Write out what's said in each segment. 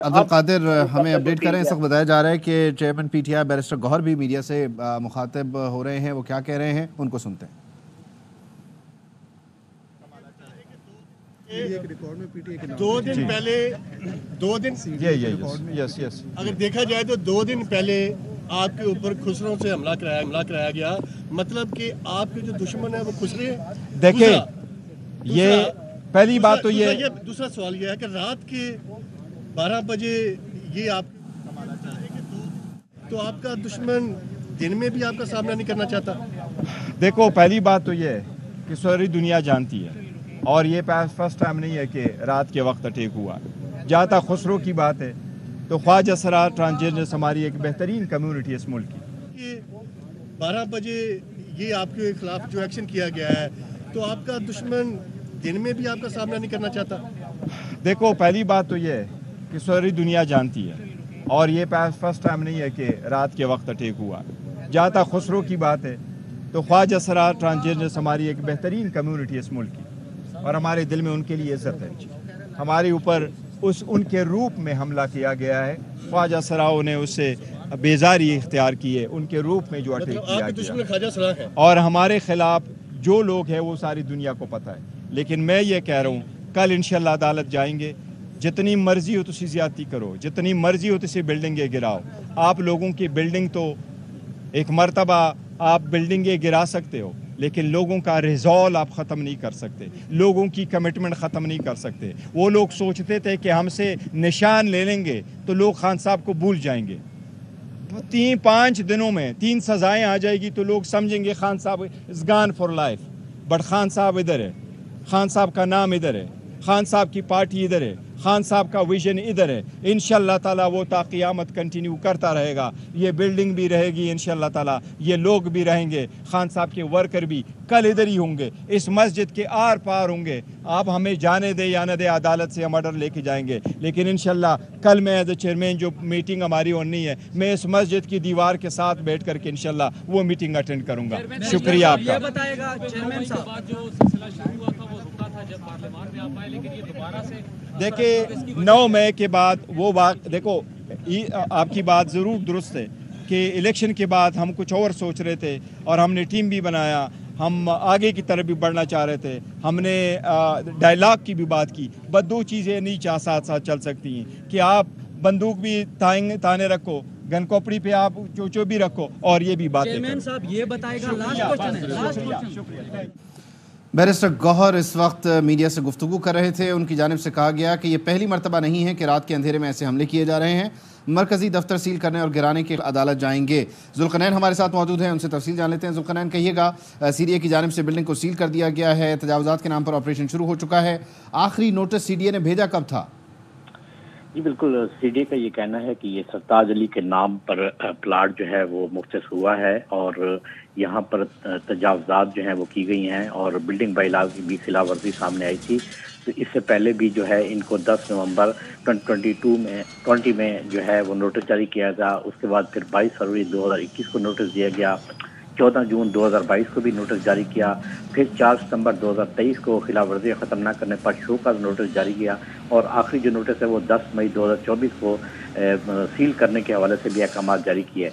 عبدالقادر ہمیں اپڈیٹ کریں. اس وقت بتایا جا رہا ہے کہ chairman P T I barrister Gohar بھی میڈیا سے مخاطب ہو رہے ہیں. وہ کیا کہہ رہے ہیں ان کو سنتے ہیں. 2 دن پہلے اگر دیکھا جائے تو 2 دن پہلے آپ کے اوپر خسروں سے حملہ کرایا گیا. مطلب کہ آپ کے جو دشمن ہیں وہ خسرے. دیکھیں یہ پہلی بات تو یہ دوسرا سوال یہ ہے کہ رات کے 12 بجے یہ آپ تو آپ کا دشمن دن میں بھی آپ کا سامنا نہیں کرنا چاہتا. دیکھو پہلی بات تو یہ ہے کہ ساری دنیا جانتی ہے اور یہ فرسٹ ٹائم نہیں ہے کہ رات کے وقت اٹیک ہوا. جہاں تک خسرو کی بات ہے تو خواجہ سرار ٹرانسجینڈرز ہماری ایک بہترین کمیونٹی ہے اس ملک کی. 12 بجے یہ آپ کے خلاف جو ایکشن کیا گیا ہے تو آپ کا دشمن دن میں بھی آپ کا سامنا نہیں کرنا چاہتا. دیکھو پہلی بات تو یہ ہے کہ ساری دنیا جانتی ہے اور یہ فرسٹ ٹائم نہیں ہے کہ رات کے وقت اٹیک ہوا. جہاں تک خسرو کی بات ہے تو خواجہ سرار ٹرانسجینڈرز ہماری ایک بہترین کمیونٹی ہے اس ملک کی اور ہمارے دل میں ان کے لیے عزت ہے. ہمارے اوپر ان کے روپ میں حملہ کیا گیا ہے. خواجہ سراؤں نے اس سے بیزاری اختیار کی ہے ان کے روپ میں جو اٹیک کیا گیا اور ہمارے خلاف جو لوگ ہیں وہ ساری دنیا کو پتہ ہے. لیکن میں یہ کہہ رہا ہوں کل انشاءاللہ عدالت جائیں گے. جتنی مرضی ہو تسی زیادتی کرو, جتنی مرضی ہو تسی بلڈنگیں گراؤ. آپ لوگوں کی بلڈنگ تو ایک مرتبہ آپ بلڈنگیں گرا سکتے ہو لیکن لوگوں کا ریزول آپ ختم نہیں کر سکتے, لوگوں کی کمٹمنٹ ختم نہیں کر سکتے. وہ لوگ سوچتے تھے کہ ہم سے نشان لے لیں گے تو لوگ خان صاحب کو بھول جائیں گے. 3-5 دنوں میں 3 سزائیں آ جائے گی تو لوگ سمجھیں گے خان صاحب از گان فار لائف. بٹ خان صاحب ادھر ہے, خان صاحب کا نام ادھر ہے, خان صاحب کی پارٹی ادھر ہے, خان صاحب کا ویژن ادھر ہے. انشاءاللہ تعالیٰ وہ تا قیامت کنٹینیو کرتا رہے گا. یہ بلڈنگ بھی رہے گی انشاءاللہ تعالیٰ, یہ لوگ بھی رہیں گے, خان صاحب کے ورکر بھی کل ادھر ہی ہوں گے, اس مسجد کے آر پار ہوں گے. آپ ہمیں جانے دے یا نہ دے عدالت سے ہم آرڈر لے کے جائیں گے لیکن انشاءاللہ کل میں ایز اے چیئرمین جو میٹنگ ہماری ہونی ہے میں اس مسجد کی دیوار کے ساتھ بیٹھ کر کے انشاءاللہ وہ میٹنگ اٹینڈ کروں گا. شکریہ آپ کا. دیکھیں 9 مئی کے بعد وہ بات دیکھو آپ کی بات ضرور درست ہے کہ الیکشن کے بعد ہم کچھ اور سوچ رہے تھے اور ہم نے ٹیم بھی بنایا, ہم آگے کی طرف بھی بڑھنا چاہ رہے تھے, ہم نے ڈائلاگ کی بھی بات کی. بس 2 چیزیں نہیں ساتھ چل سکتی ہیں کہ آپ بندوق بھی تانے رکھو, گن کوپڑی پہ آپ چوچو بھی رکھو اور یہ بھی باتیں چیئرمین صاحب یہ بتائے گا لاسٹ کوسچن. بیرسٹر گوہر اس وقت میڈیا سے گفتگو کر رہے تھے. ان کی جانب سے کہا گیا کہ یہ پہلی مرتبہ نہیں ہے کہ رات کے اندھیرے میں ایسے حملے کیے جا رہے ہیں. مرکزی دفتر سیل کرنے اور گرانے کے عدالت جائیں گے. ذوالقرنین ہمارے ساتھ موجود ہیں, ان سے تفصیل جان لیتے ہیں. ذوالقرنین کہیے گا سی ڈی اے کی جانب سے بلڈنگ کو سیل کر دیا گیا ہے, تجاوزات کے نام پر آپریشن شروع ہو چکا ہے. آخری نوٹس سی ڈی اے نے بھیجا کب تھا؟ جی بالکل, سی ڈی اے کا یہ کہنا ہے کہ یہ سرتاج علی کے نام پر پلاٹ جو ہے وہ مختص ہوا ہے اور یہاں پر تجاوزات جو ہیں وہ کی گئی ہیں اور بلڈنگ بائی لا کی بھی خلاف ورزی سامنے آئی تھی. تو اس سے پہلے بھی جو ہے ان کو 10 نومبر 2020 میں جو ہے وہ نوٹس جاری کیا گیا. اس کے بعد پھر 22 فروری 2021 کو نوٹس دیا گیا, 14 جون 2022 کو بھی نوٹس جاری کیا, پھر 4 ستمبر 2023 کو خلاف ورزی ختم نہ کرنے پر شو کا نوٹس جاری کیا اور آخری جو نوٹس ہے وہ 10 مئی 2024 کو سیل کرنے کے حوالے سے بھی احکامات جاری کیے.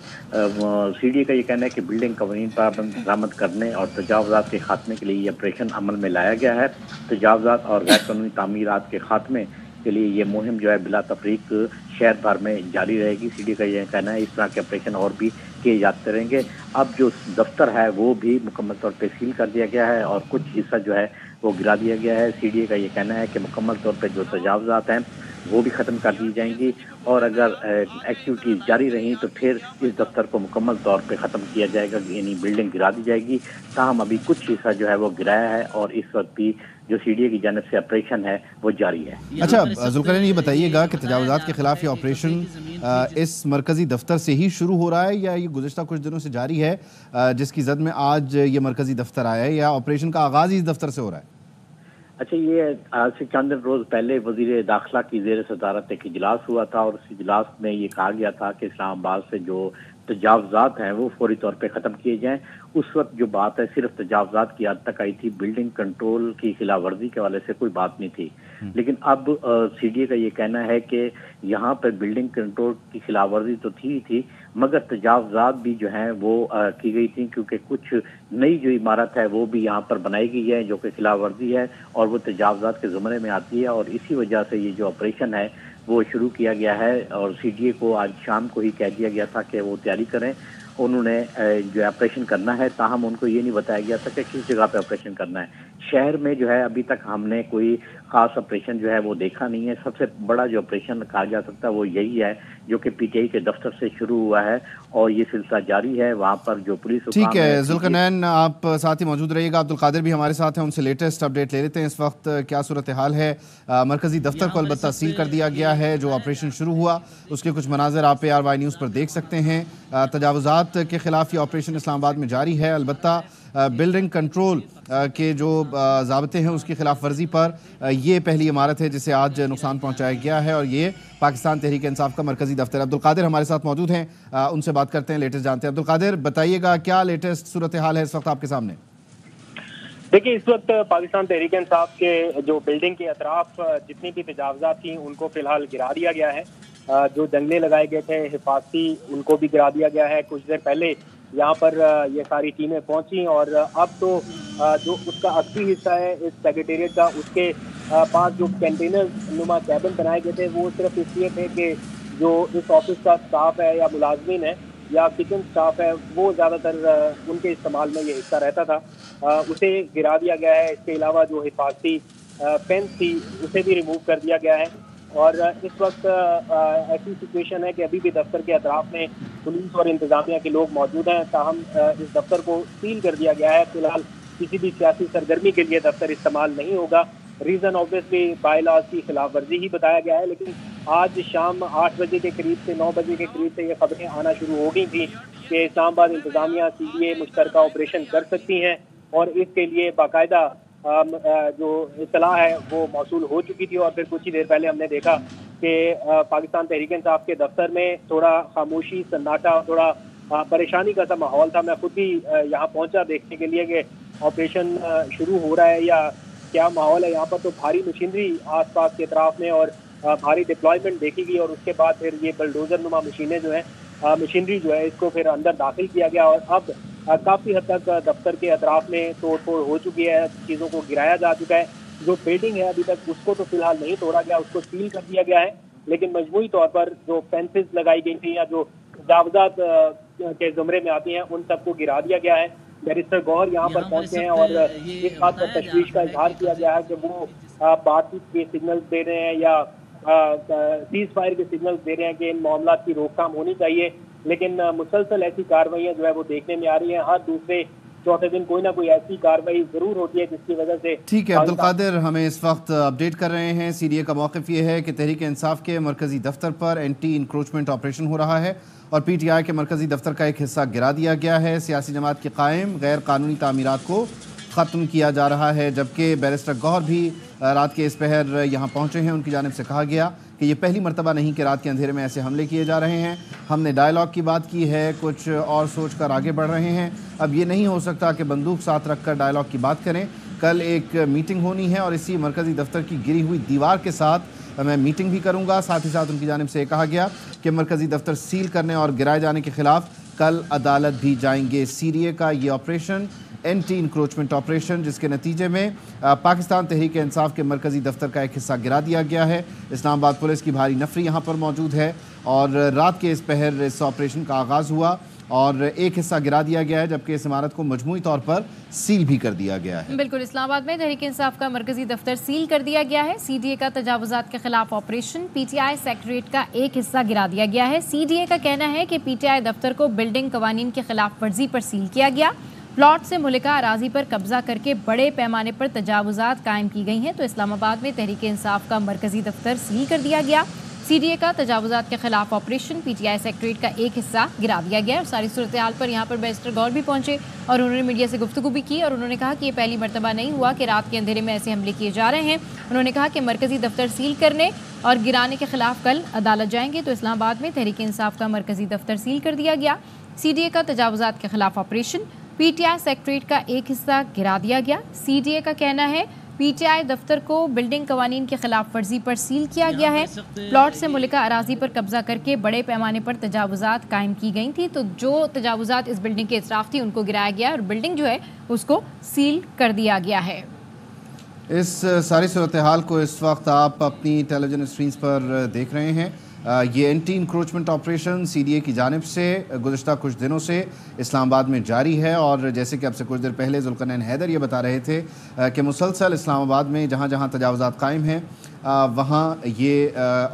سی ڈی اے کا یہ کہنا ہے کہ بلڈنگ قوانین پر درآمد کرنے اور تجاوزات کے خاتمے کے لیے یہ آپریشن عمل میں لایا گیا ہے. تجاوزات اور غیر قانونی تعمیرات کے خاتمے کے لیے یہ مہم جو ہے بلا تفریق شہر بھر میں جاری رہے گی. سی ڈی اے کا یہ کہنا ہے اس طرح کے آپریشن اور بھی کیے جاتے رہیں گے. اب جو دفتر ہے وہ بھی مکمل طور پہ سیل کر دیا گیا ہے اور کچھ حصہ جو ہے وہ گرا دیا گیا ہے. سی ڈی اے کا یہ کہنا ہے کہ مکمل طور پہ جو تجاوزات ہیں وہ بھی ختم کر دی جائیں گی اور اگر ایکٹیویٹیز جاری رہیں تو پھر اس دفتر کو مکمل طور پہ ختم کیا جائے گا, یعنی بلڈنگ گرا دی جائے گی. تاہم ابھی کچھ حصہ جو ہے وہ گرایا ہے اور اس وقت بھی جو سی ڈی اے کی جانب سے آپریشن ہے وہ جاری ہے. اچھا ذوالقرنین یہ بتائیے گا کہ تجاوزات کے خلاف یہ آپریشن اس مرکزی دفتر سے ہی شروع ہو رہا ہے یا یہ گزشتہ کچھ دنوں سے جاری ہے جس کی زد میں آج یہ مرکزی دفتر آیا ہے, یا آپریشن کا آغاز ہی اس دفتر سے ہو رہا ہے؟ اچھا, یہ آج سے چند روز پہلے وزیر داخلہ کی زیر صدارت ایک اجلاس ہوا تھا اور اس اجلاس میں یہ کہا گیا تھا کہ اسلام آباد سے جو تجاوزات ہیں وہ فوری طور پہ ختم کیے جائیں. اس وقت جو بات ہے صرف تجاوزات کی حد تک آئی تھی, بلڈنگ کنٹرول کی خلاف ورزی کے حوالے سے کوئی بات نہیں تھی. لیکن اب سی ڈی اے کا یہ کہنا ہے کہ یہاں پر بلڈنگ کنٹرول کی خلاف ورزی تو تھی مگر تجاوزات بھی جو ہیں وہ کی گئی تھیں, کیونکہ کچھ نئی جو عمارت ہے وہ بھی یہاں پر بنائی گئی ہے جو کہ خلاف ورزی ہے اور وہ تجاوزات کے زمرے میں آتی ہے, اور اسی وجہ سے یہ جو آپریشن ہے وہ شروع کیا گیا ہے. اور سی ڈی اے کو آج شام کو ہی کہہ دیا گیا تھا کہ وہ تیاری کریں. انہوں نے جو آپریشن کرنا ہے, تاہم ان کو یہ نہیں بتایا گیا تھا کہ کس جگہ پہ آپریشن کرنا ہے. شہر میں جو ہے ابھی تک ہم نے کوئی خاص آپریشن جو ہے وہ دیکھا نہیں ہے. سب سے بڑا جو آپریشن کہا جا سکتا ہے وہ یہی ہے جو کہ پی ٹی آئی کے دفتر سے شروع ہوا ہے اور یہ سلسلہ جاری ہے. وہاں پر جو پولیس ٹھیک ہے ذوالقرنین, آپ ساتھ ہی موجود رہیے گا. عبدالقادر بھی ہمارے ساتھ ہیں, ان سے لیٹسٹ اپڈیٹ لے لیتے ہیں. اس وقت کیا صورتحال ہے؟ مرکزی دفتر کو البتہ سیل کر دیا گیا ہے. جو آپریشن شروع ہوا اس کے کچھ مناظر آپ ARY نیوز پر دیکھ سکتے ہیں. تجاوزات کے خلاف یہ آپریشن اسلام آباد میں جاری ہے. البتہ بلڈنگ کنٹرول کے جو ضابطے ہیں اس کی خلاف ورزی پر یہ پہلی عمارت ہے جسے آج نقصان پہنچایا گیا ہے, اور یہ پاکستان تحریک انصاف کا مرکزی دفتر ہے. عبدالقادر ہمارے ساتھ موجود ہیں, ان سے بات کرتے ہیں, لیٹسٹ جانتے ہیں. عبدالقادر بتائیے گا کیا لیٹسٹ صورتحال ہے اس وقت آپ کے سامنے؟ دیکھیں, اس وقت پاکستان تحریک انصاف کے جو بلڈنگ کے اطراف جتنی بھی تجاوزات تھیں ان کو فی الحال گرا دیا گیا ہے. جو جنگلے لگائے گئے تھے حفاظتی ان کو بھی گرا دیا گیا ہے. کچھ دیر پہلے یہاں پر یہ ساری ٹیمیں پہنچی اور اب تو جو اس کا اصلی حصہ ہے اس سیکریٹریٹ کا, اس کے پاس جو کنٹینر نما کیبن بنائے گئے تھے وہ صرف اس لیے تھے کہ جو اس آفس کا سٹاف ہے یا ملازمین ہے یا کچن سٹاف ہے وہ زیادہ تر ان کے استعمال میں یہ حصہ رہتا تھا, اسے گرا دیا گیا ہے. اس کے علاوہ جو حفاظتی فینس تھی اسے بھی ریموو کر دیا گیا ہے. اور اس وقت ایسی سچویشن ہے کہ ابھی بھی دفتر کے اطراف میں پولیس اور انتظامیہ کے لوگ موجود ہیں, تاہم اس دفتر کو سیل کر دیا گیا ہے. فی الحال کسی بھی سیاسی سرگرمی کے لیے دفتر استعمال نہیں ہوگا. ریزن آبویسلی بائی لاز کی خلاف ورزی ہی بتایا گیا ہے, لیکن آج شام 8 بجے کے قریب سے 9 بجے کے قریب سے یہ خبریں آنا شروع ہو گئی تھیں کہ اسلام آباد انتظامیہ سی ڈی اے مشترکہ آپریشن کر سکتی ہیں, اور اس کے لیے باقاعدہ جو اطلاع ہے وہ موصول ہو چکی تھی. اور پھر کچھ ہی دیر پہلے ہم نے دیکھا کہ پاکستان تحریک انصاف کے دفتر میں تھوڑا خاموشی, سناٹا, تھوڑا پریشانی کا سا ماحول تھا. میں خود بھی یہاں پہنچا دیکھنے کے لیے کہ آپریشن شروع ہو رہا ہے یا کیا ماحول ہے یہاں پر. تو بھاری مشینری آس پاس کے اطراف میں اور بھاری ڈپلائمنٹ دیکھی گئی, اور اس کے بعد پھر یہ بلڈوزر نما مشینیں جو ہیں مشینری جو ہے اس کو پھر اندر داخل کیا گیا, اور اب کافی حد تک دفتر کے اطراف میں توڑ پھوڑ ہو چکی ہے, چیزوں کو گرایا جا چکا ہے. جو بلڈنگ ہے ابھی تک اس کو تو فی الحال نہیں توڑا گیا, اس کو سیل کر دیا گیا ہے, لیکن مجموعی طور پر جو فینسز لگائی گئی تھیں یا جو تجاوزات کے زمرے میں آتی ہیں ان سب کو گرا دیا گیا ہے. بیرسٹر گوہر یہاں پر پہنچے ہیں اور اس بات پر تشویش کا اظہار کیا گیا ہے کہ وہ بات چیت کے سگنلز دے رہے ہیں یا سیز فائر کے سگنلز دے رہے ہیں کہ ان معاملات کی روک تھام ہونی چاہیے, لیکن مسلسل ایسی کارروائیاں جو ہے وہ دیکھنے میں آ رہی ہیں. ہر دوسرے چوتھے دن کوئی نہ کوئی ایسی کارروائی ضرور ہوتی ہے جس کی وجہ سے. ٹھیک ہے عبدالقادر, ہمیں اس وقت اپڈیٹ کر رہے ہیں. سی ڈی اے کا موقف یہ ہے کہ تحریک انصاف کے مرکزی دفتر پر اینٹی انکروچمنٹ آپریشن ہو رہا ہے اور پی ٹی آئی کے مرکزی دفتر کا ایک حصہ گرا دیا گیا ہے. سیاسی جماعت کے قائم غیر قانونی تعمیرات کو ختم کیا جا رہا ہے, جبکہ بیرسٹر گوہر بھی رات کے اس پہر یہاں پہنچے ہیں. ان کی جانب سے کہا گیا کہ یہ پہلی مرتبہ نہیں کہ رات کے اندھیرے میں ایسے حملے کیے جا رہے ہیں. ہم نے ڈائیلاگ کی بات کی ہے, کچھ اور سوچ کر آگے بڑھ رہے ہیں. اب یہ نہیں ہو سکتا کہ بندوق ساتھ رکھ کر ڈائیلاگ کی بات کریں. کل ایک میٹنگ ہونی ہے اور اسی مرکزی دفتر کی گری ہوئی دیوار کے ساتھ میں میٹنگ بھی کروں گا. ساتھ ہی ساتھ ان کی جانب سے یہ کہا گیا کہ مرکزی دفتر سیل کرنے اور گرائے جانے کے خلاف کل عدالت بھی جائیں گے. سی ڈی اے کا یہ آپریشن اینٹی انکروچمنٹ آپریشن, جس کے نتیجے میں پاکستان تحریک انصاف کے مرکزی دفتر کا ایک حصہ گرا دیا گیا ہے. اسلام آباد پولیس کی بھاری نفری یہاں پر موجود ہے اور رات کے اس پہر اس آپریشن کا آغاز ہوا اور ایک حصہ گرا دیا گیا ہے, جبکہ اس عمارت کو مجموعی طور پر سیل بھی کر دیا گیا ہے. بالکل, اسلام آباد میں تحریک انصاف کا مرکزی دفتر سیل کر دیا گیا ہے. سی ڈی اے کا تجاوزات کے خلاف آپریشن, پی ٹی آئی سیکریٹریٹ کا ایک حصہ گرا دیا گیا ہے. سی ڈی اے کا کہنا ہے کہ پی ٹی آئی دفتر کو بلڈنگ قوانین کے خلاف ورزی پر سیل کیا گیا. پلاٹ سے ملکہ اراضی پر قبضہ کر کے بڑے پیمانے پر تجاوزات قائم کی گئی ہیں, تو اسلام آباد میں تحریک انصاف کا مرکزی دفتر سیل کر دیا گیا. سی ڈی اے کا تجاوزات کے خلاف آپریشن, پی ٹی آئی سیکریٹریٹ کا ایک حصہ گرا دیا گیا. اور ساری صورتحال پر یہاں پر بیرسٹر گوہر بھی پہنچے اور انہوں نے میڈیا سے گفتگو بھی کی اور انہوں نے کہا کہ یہ پہلی مرتبہ نہیں ہوا کہ رات کے اندھیرے میں ایسے حملے کیے جا رہے ہیں. उन्होंने कहा कि मरकजी दफ्तर सील करने और गिराने के खिलाफ कल अदालत जाएंगे। तो इस्लामाबाद में तहरीक इंसाफ का मरकजी दफ्तर सील कर दिया गया। CDA का तजावुजात के खिलाफ ऑपरेशन, PTI सेक्रेटरीट का एक हिस्सा गिरा दिया गया। CDA का कहना है PTI दफ्तर को बिल्डिंग कवानीन के खिलाफ वर्जी पर सील किया गया है। प्लॉट से मुल्का अराजी पर कब्जा करके बड़े पैमाने पर तजावुजात कायम की गई थी। तो जो तजावुजात इस बिल्डिंग के इतराफ थी उनको गिराया गया और बिल्डिंग जो है उसको सील कर दिया गया है। इस सारी सूरत हाल को इस वक्त आप अपनी टेलीविजन स्क्रीन पर देख रहे हैं। ये एंटी इंक्रोचमेंट ऑपरेशन CDA की जानिब से गुज़श्ता कुछ दिनों से इस्लामाबाद में जारी है और जैसे कि आपसे कुछ देर पहले ज़ुल्करनैन हैदर ये बता रहे थे कि मुसलसल इस्लामाबाद में जहाँ जहाँ तजावुज़ात कायम हैं वहाँ ये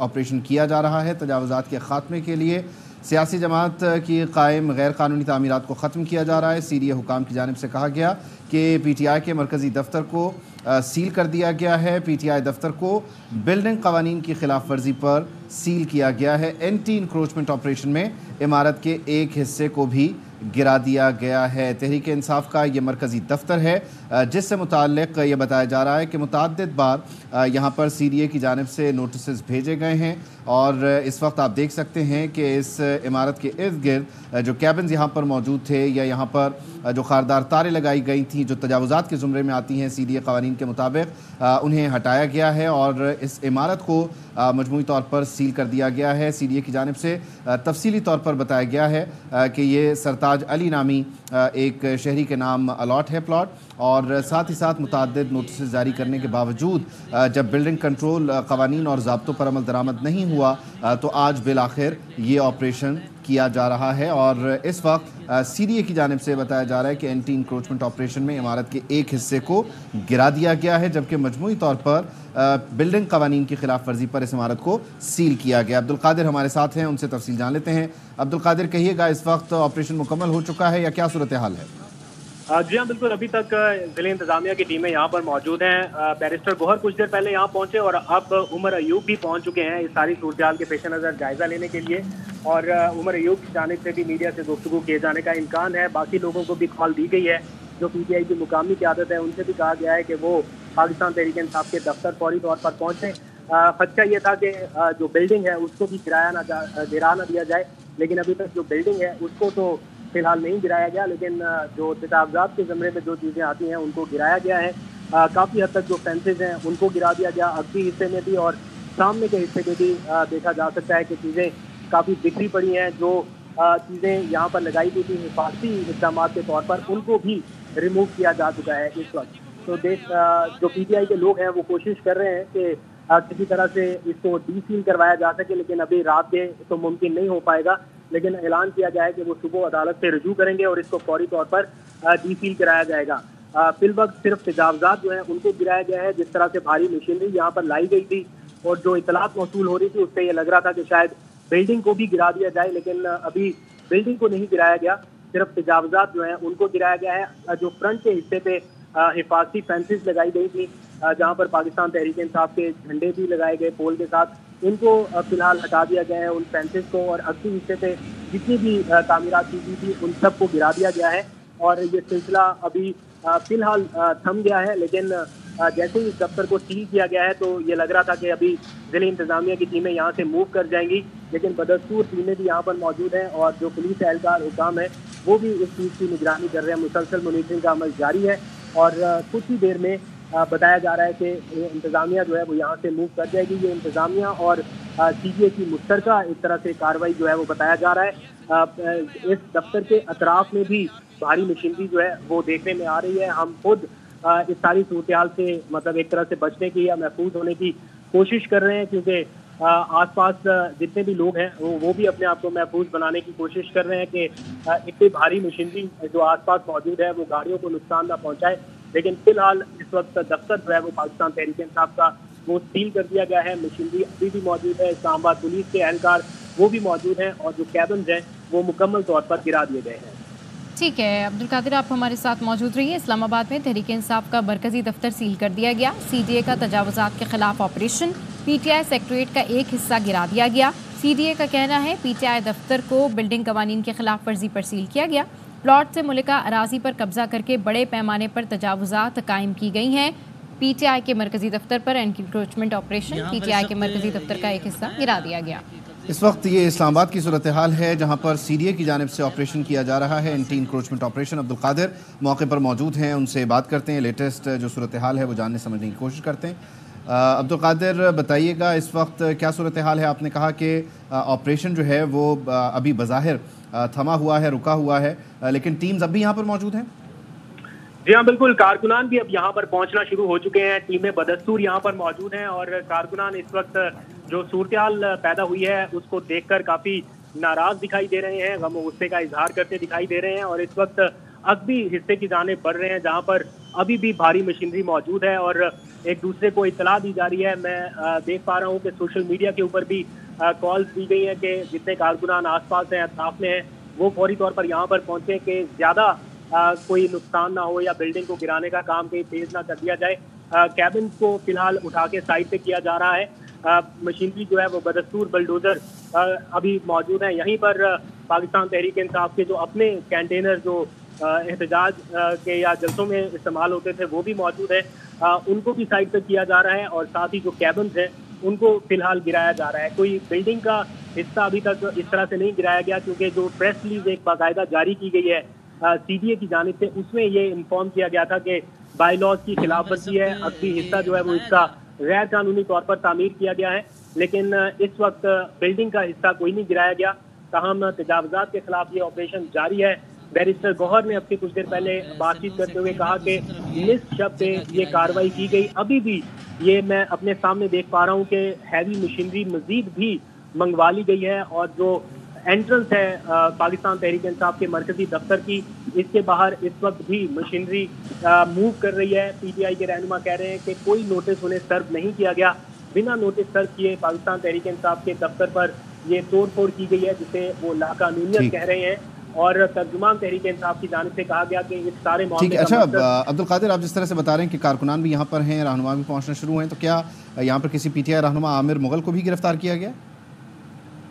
ऑपरेशन किया जा रहा है। तजावुज़ात के ख़ात्मे के लिए सियासी जमात की कायम गैर कानूनी तामीरात को ख़त्म किया जा रहा है। CDA हुकाम की जानिब से कहा गया कि PTI के मरकज़ी दफ्तर को सील कर दिया गया है। PTI दफ्तर को बिल्डिंग कवानीन की खिलाफ वर्जी पर सील किया गया है। एंटी इंक्रोचमेंट ऑपरेशन में इमारत के एक हिस्से को भी गिरा दिया गया है। तहरीक इंसाफ का ये मरकज़ी दफ्तर है जिससे मुताल्लिक़ ये बताया जा रहा है कि मुतअद्दिद बार यहाँ पर CDA की जानिब से नोटिस भेजे गए हैं और इस वक्त आप देख सकते हैं कि इस इमारत के इर्द गिर्द जो कैबिन्स यहाँ पर मौजूद थे या यहाँ पर जो खारदार तारें लगाई गई थी जो तजावुज़ात के ज़ुमरे में आती हैं CDA क़वानीन के मुताबिक उन्हें हटाया गया है और इस इमारत को मजमूई तौर पर सील कर दिया गया है। CDA की जानिब से तफसीली तौर पर बताया गया है कि ये सरताज अली नामी एक शहरी के नाम अलॉट है प्लॉट और साथ ही साथ मुतअद्दिद नोटिस जारी करने के बावजूद जब बिल्डिंग कंट्रोल क़वानीन और ज़ाब्तों पर अमल दरामद नहीं हुआ तो आज बिल आखिर ये ऑपरेशन किया जा रहा है और इस वक्त CDA की जानिब से बताया जा रहा है कि एंटी इंक्रोचमेंट ऑपरेशन में इमारत के एक हिस्से को गिरा दिया गया है जबकि मजमूई तौर पर बिल्डिंग कवानीन की खिलाफ वर्जी पर इस इमारत को सील किया गया। अब्दुल कादिर हमारे साथ हैं, उनसे तफसील जान लेते हैं। अब्दुल कादिर कहिएगा, इस वक्त ऑपरेशन मुकम्मल हो चुका है या क्या सूरत हाल है? जी हाँ बिल्कुल, अभी तक ज़िले इंतजामिया की टीमें यहाँ पर मौजूद हैं। बैरिस्टर गोहर कुछ देर पहले यहाँ पहुँचे और अब उमर अयूब भी पहुँच चुके हैं इस सारी सूरत हाल के पेश नज़र जायज़ा लेने के लिए और उमर अयूब की जानिब से भी मीडिया से गुफ्तगू किए जाने का इम्कान है। बाकी लोगों को भी कॉल दी गई है जो PTI की मुकामी क़यादत है उनसे भी कहा गया है कि वो पाकिस्तान तहरीक इंसाफ के दफ्तर फौरी तौर पर पहुँचें। खदशा ये था कि जो बिल्डिंग है उसको भी गिरा ना दिया जाए, लेकिन अभी तक जो बिल्डिंग है उसको तो फिलहाल नहीं गिराया गया, लेकिन जो तजावुज़ात के ज़मरे में जो चीज़ें आती हैं उनको गिराया गया है। काफ़ी हद तक जो फेंसेज हैं उनको गिरा दिया गया, अगली हिस्से में भी और सामने के हिस्से में भी देखा जा सकता है कि चीज़ें काफ़ी बिखरी पड़ी हैं। जो चीज़ें यहाँ पर लगाई गई थी हिफाजती इक़दाम के तौर पर उनको भी रिमूव किया जा चुका है इस वक्त। तो जो PTI के लोग हैं वो कोशिश कर रहे हैं कि किसी तरह से इसको डीसील करवाया जा सके, लेकिन अभी रात में तो मुमकिन नहीं हो पाएगा, लेकिन ऐलान किया गया है कि वो सुबह अदालत से रजू करेंगे और इसको फौरी तौर पर डीसील कराया जाएगा। फिल वक्त सिर्फ तजावुज़ात जो हैं उनको गिराया गया है। जिस तरह से भारी मशीनरी यहाँ पर लाई गई थी और जो इतलात मौसूल हो रही थी उससे ये लग रहा था कि शायद बिल्डिंग को भी गिरा दिया जाए, लेकिन अभी बिल्डिंग को नहीं गिराया गया, सिर्फ तजावुज़ात जो हैं उनको गिराया गया है। जो फ्रंट के हिस्से पे हिफाजती फेंसेस लगाई गई थी जहाँ पर पाकिस्तान तहरीक इंसाफ के झंडे भी लगाए गए पोल के साथ, इनको फिलहाल हटा दिया गया है उन फेंसेस को और अगली हिस्से पे जितनी भी तामीरात की गई थी उन सबको गिरा दिया गया है और ये सिलसिला अभी फिलहाल थम गया है। लेकिन जैसे ही इस दफ्तर को सील किया गया है तो ये लग रहा था कि अभी ज़िले इंतजामिया की टीमें यहाँ से मूव कर जाएंगी, लेकिन बदस्तूर टीमें भी यहाँ पर मौजूद हैं और जो पुलिस एहलकार हुकाम है वो भी इस चीज़ की निगरानी कर रहे हैं। मुसलसल मॉनिटरिंग का अमल जारी है और कुछ ही देर में बताया जा रहा है कि इंतजामिया जो है वो यहाँ से मूव कर जाएगी। ये इंतजामिया और CDA की मुश्तरका एक तरह से कार्रवाई जो है वो बताया जा रहा है। इस दफ्तर के अतराफ में भी भारी मशीनरी जो है वो देखने में आ रही है। हम खुद इस सारी सूरत हाल से मतलब एक तरह से बचने की या महफूज होने की कोशिश कर रहे हैं, क्योंकि आसपास जितने भी लोग हैं वो भी अपने आप को महफूज बनाने की कोशिश कर रहे हैं कि इतनी भारी मशीनरी जो आसपास मौजूद है वो गाड़ियों को नुकसान ना पहुंचाए। लेकिन फिलहाल इस वक्त दफ्तर जो है वो पाकिस्तान तहरीक इंसाफ का वो सील कर दिया गया है। मशीनरी अभी भी मौजूद है, इस्लामाबाद पुलिस के एहलकार वो भी मौजूद हैं और जो कैबिन्स हैं वो मुकम्मल तौर पर गिरा दिए गए हैं। ठीक है अब्दुल कादिर, आप हमारे साथ मौजूद रहिए। इस्लामाबाद में तहरीक इंसाफ का मरकजी दफ्तर सील कर दिया गया। CDA का तजावुज़ात के खिलाफ ऑपरेशन, PTI सेक्रेटरीट का एक हिस्सा गिरा दिया गया। CDA का कहना है PTI दफ्तर को बिल्डिंग कवानीन की खिलाफ वर्जी पर सील किया गया। प्लॉट से मुल्का अराजी पर कब्जा करके बड़े पैमाने पर तजावुज़ात कायम की गई हैं। PTI के मरकजी दफ्तर पर एनक्रोचमेंट ऑपरेशन, PTI के मरकजी दफ्तर का एक हिस्सा गिरा दिया गया। इस वक्त ये इस्लामाबाद की सूरत हाल है जहाँ पर CDA की जानिब से ऑपरेशन किया जा रहा है, anti encroachment operation. Abdul Qadir मौके पर मौजूद हैं, उनसे बात करते हैं, लेटेस्ट जो सूरत हाल है वो जानने समझने की कोशिश करते हैं। अब्दुल कादिर बताइएगा, इस वक्त क्या सूरत हाल है? आपने कहा कि ऑपरेशन जो है वो अभी बज़ाहिर थमा हुआ है, रुका हुआ है, लेकिन टीम्स अब भी यहाँ पर मौजूद हैं? जी हाँ, बिल्कुल। कारकुनान भी अब यहाँ पर पहुँचना शुरू हो चुके हैं, टीमें बदस्तूर यहाँ पर मौजूद हैं और कारकुनान इस वक्त जो सूरत-ए-हाल पैदा हुई है उसको देखकर काफ़ी नाराज़ दिखाई दे रहे हैं, गम गुस्से का इजहार करते दिखाई दे रहे हैं और इस वक्त अगबी हिस्से की जानिब बढ़ रहे हैं जहाँ पर अभी भी भारी मशीनरी मौजूद है और एक दूसरे को इतला दी जा रही है। मैं देख पा रहा हूँ कि सोशल मीडिया के ऊपर भी कॉल्स दी गई हैं कि जितने कारकुनान आसपास हैं, अतराफ में हैं, वो फौरी तौर पर यहाँ पर पहुँचे कि ज़्यादा कोई नुकसान ना हो या बिल्डिंग को गिराने का काम कहीं तेज ना कर दिया जाए। कैबिन को फिलहाल उठा के साइड पे किया जा रहा है। मशीनरी जो है वो बदस्तूर बलडोजर अभी मौजूद है। यहीं पर पाकिस्तान तहरीक इंसाफ के जो अपने कंटेनर जो एहतजाज के या जलसों में इस्तेमाल होते थे वो भी मौजूद है, उनको भी साइड पे किया जा रहा है और साथ ही जो कैबिन्स हैं उनको फिलहाल गिराया जा रहा है। कोई बिल्डिंग का हिस्सा अभी तक इस तरह से नहीं गिराया गया क्योंकि जो प्रेस रिलीज एक बाकायदा जारी की गई है CDA की जानिब से, उसमें ये इन्फॉर्म किया गया था कि बाई लॉज की खिलाफ वर्जी है, अगली हिस्सा जो है वो इसका गैर कानूनी तौर पर तामीर किया गया है, लेकिन इस वक्त बिल्डिंग का हिस्सा कोई नहीं गिराया गया। तमाम तजावुज़ात के खिलाफ ये ऑपरेशन जारी है। बैरिस्टर गौहर ने अपनी कुछ देर पहले बातचीत करते हुए कहा कि लिस्ट शब पे ये कार्रवाई की गई, अभी भी ये मैं अपने सामने देख पा रहा हूँ कि हैवी मशीनरी मजीद भी मंगवा ली गई है और जो एंट्रेंस है पाकिस्तान तहरीक इंसाफ के मरकजी दफ्तर की, इसके बाहर इस वक्त भी मशीनरी मूव कर रही है। PTI के रहनुमा कह रहे हैं कि कोई नोटिस उन्हें सर्व नहीं किया गया, बिना नोटिस सर्व किए पाकिस्तान तहरीक इंसाफ के दफ्तर पर ये तोड़ फोड़ की गई है जिसे वो लाकानूनियत कह रहे हैं और तर्जुमान तहरीक इंसाफ की जानिब से कहा गया कि इस सारे मामले का अच्छा अब्दुल कादिर, आप जिस तरह से बता रहे हैं कि कारकुनान भी यहाँ पर हैं, रहनुमा भी पहुँचना शुरू हैं, तो क्या यहाँ पर किसी PTI रहनुमा आमिर मुगल को भी गिरफ्तार किया गया?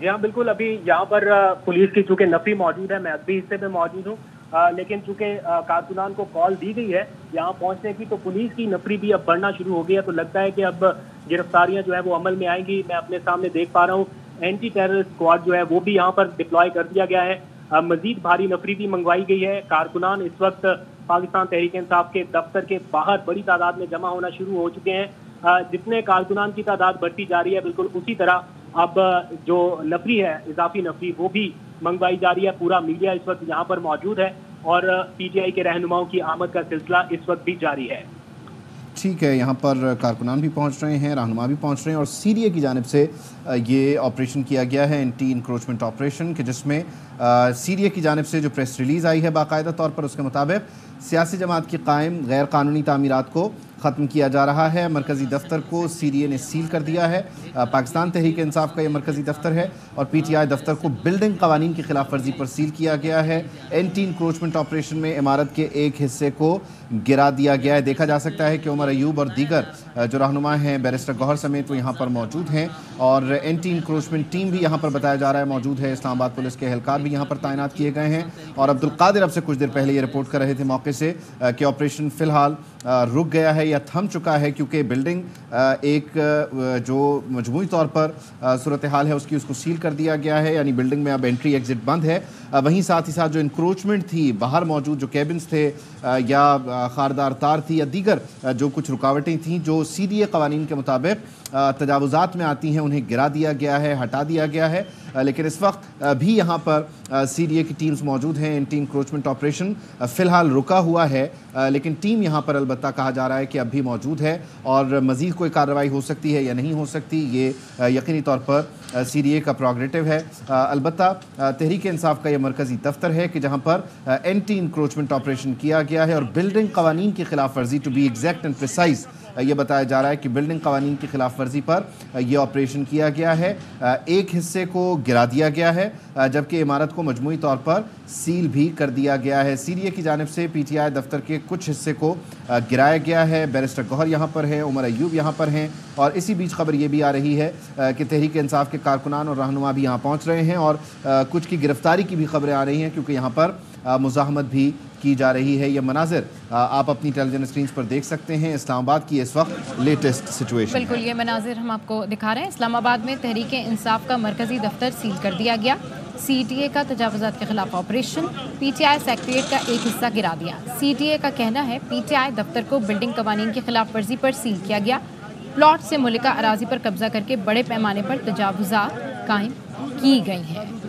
जी हाँ, बिल्कुल। अभी यहाँ पर पुलिस की चूंकि नफरी मौजूद है, मैं अभी हिस्से में मौजूद हूँ, लेकिन चूंकि कारकुनान को कॉल दी गई है यहाँ पहुँचने की, तो पुलिस की नफरी भी अब बढ़ना शुरू हो गई है। तो लगता है कि अब गिरफ्तारियाँ जो है वो अमल में आएंगी। मैं अपने सामने देख पा रहा हूँ एंटी टेरर स्क्वाड जो है वो भी यहाँ पर डिप्लॉय कर दिया गया है। मजीद भारी नफरी भी मंगवाई गई है। कारकुनान इस वक्त पाकिस्तान तहरीक इंसाफ के दफ्तर के बाहर बड़ी तादाद में जमा होना शुरू हो चुके हैं। जितने कारकुनान की तादाद बढ़ती जा रही है, बिल्कुल उसी तरह अब जो नफरी है, इजाफी नफरी, वो भी मंगवाई जा रही है। पूरा मीडिया इस वक्त यहाँ पर मौजूद है और PTI के रहनुमाओं की आमद का सिलसिला इस वक्त भी जारी है। ठीक है, यहाँ पर कारकुनान भी पहुँच रहे हैं, रहनुमा भी पहुँच रहे हैं और CDA की जानिब से ये ऑपरेशन किया गया है, एंटी इंक्रोचमेंट ऑपरेशन, कि जिसमें CDA की जानिब से जो प्रेस रिलीज़ आई है बाकायदा तौर पर, उसके मुताबिक सियासी जमात की कायम गैर कानूनी तामीरात को ख़त्म किया जा रहा है। मरकज़ी दफ्तर को CDA ने सील कर दिया है। पाकिस्तान तहरीक इंसाफ का ये मरकज़ी दफ्तर है और PTI दफ्तर को बिल्डिंग कवानीन की खिलाफ वर्जी पर सील किया गया है। एंटी इंक्रोचमेंट ऑपरेशन में इमारत के एक हिस्से को गिरा दिया गया है। देखा जा सकता है कि उमर अयूब और दीगर जो रहनुमा हैं, बैरिस्टर गौहर समेत, वो यहाँ पर मौजूद हैं और एंटी इंक्रोचमेंट टीम भी यहाँ पर बताया जा रहा है मौजूद है। इस्लामाबाद पुलिस के एहलकार भी यहाँ पर तैनात किए गए हैं और अब्दुल कादिर अब से कुछ देर पहले ये रिपोर्ट कर रहे थे मौके से कि ऑपरेशन फ़िलहाल रुक गया है या थम चुका है क्योंकि बिल्डिंग एक जो मजमूई तौर पर सूरत हाल है उसको सील कर दिया गया है, यानी बिल्डिंग में अब एंट्री एग्जिट बंद है। वहीं साथ ही साथ जो इंक्रोचमेंट थी, बाहर मौजूद जो कैबिन्स थे या खारदार तार थी या दीगर जो कुछ रुकावटें थीं जो CDA कवानीन के मुताबिक तजावुज़ात में आती हैं, उन्हें गिरा दिया गया है, हटा दिया गया है। लेकिन इस वक्त भी यहाँ पर CDA की टीम्स मौजूद हैं। एंटी इंक्रोचमेंट ऑपरेशन फ़िलहाल रुका हुआ है, लेकिन टीम यहाँ पर अलबत्ता कहा जा रहा है कि अब भी मौजूद है और मज़ीद कोई कार्रवाई हो सकती है या नहीं हो सकती, ये यकीनी तौर पर CDA का प्रोग्रेटिव है। अलबत्ता तहरीक इंसाफ का ये मरकज़ी दफ्तर है कि जहाँ पर एंटी इंक्रोचमेंट ऑपरेशन किया गया है और बिल्डिंग कवानीन की खिलाफ वर्जी, to be exact and precise, ये बताया जा रहा है कि बिल्डिंग कवानीन की खिलाफ वर्जी पर यह ऑपरेशन किया गया है। एक हिस्से को गिरा दिया गया है जबकि इमारत को मजमूई तौर पर सील भी कर दिया गया है। CDA की जानिब से PTI दफ्तर के कुछ हिस्से को गिराया गया है। बैरिस्टर गौहर यहाँ पर है, उमर अयूब यहाँ पर हैं और इसी बीच खबर ये भी आ रही है कि तहरीक इंसाफ के कारकुनान और रहनुमा भी यहाँ पहुँच रहे हैं और कुछ की गिरफ्तारी की भी खबरें आ रही हैं क्योंकि यहाँ पर मुज़ाहमत भी की जा रही है। ये मनाजिर आप अपनी टेलीविजन स्क्रीन पर देख सकते हैं। इस्लामाबाद की इस वक्त लेटेस्ट सिचुएशन। बिल्कुल, ये मनाजिर हम आपको दिखा रहे हैं। इस्लामाबाद में तहरीक इंसाफ का मरकजी दफ्तर सील कर दिया गया। CDA का तजावुज़ात के खिलाफ ऑपरेशन, PTI सेक्रेटरीट का एक हिस्सा गिरा दिया। CDA का कहना है PTI दफ्तर को बिल्डिंग कवानीन की खिलाफ वर्जी पर सील किया गया। प्लॉट से मुल्का अराजी पर कब्जा करके बड़े पैमाने पर तजावुज़ात कायम की गई हैं।